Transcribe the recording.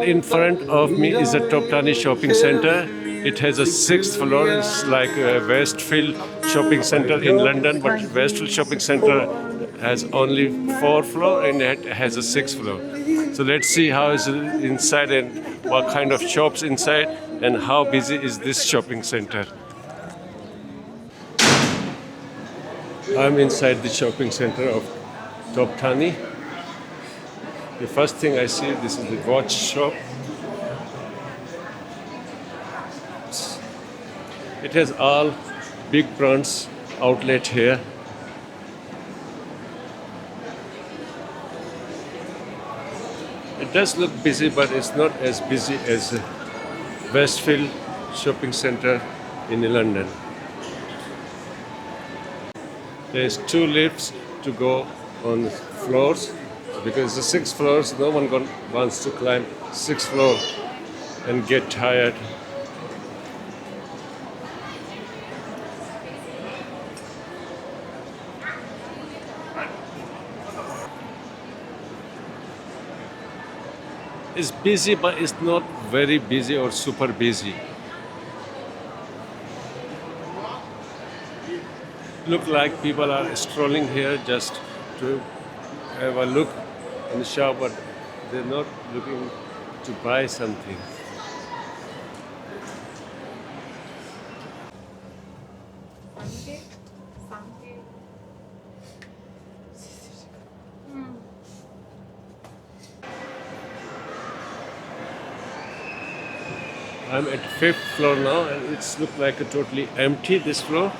in front of me is a Toptani Shopping Center. It has a sixth floor. It's like a Westfield Shopping Center in London, but Westfield Shopping Center has only 4 floors and it has a sixth floor. So let's see how is it inside and what kind of shops inside and how busy is this shopping center. I'm inside the shopping center of Toptani. The first thing I see, this is the watch shop. It has all big brands outlet here. It does look busy, but it's not as busy as Westfield Shopping Center in London. There's 2 lifts to go on the floors because the 6 floors, no one wants to climb 6th floor and get tired. It's busy, but it's not very busy or super busy. Look like people are strolling here just to have a look in the shop, but they're not looking to buy something. I'm at 5th floor now and it's looked like a totally empty this floor.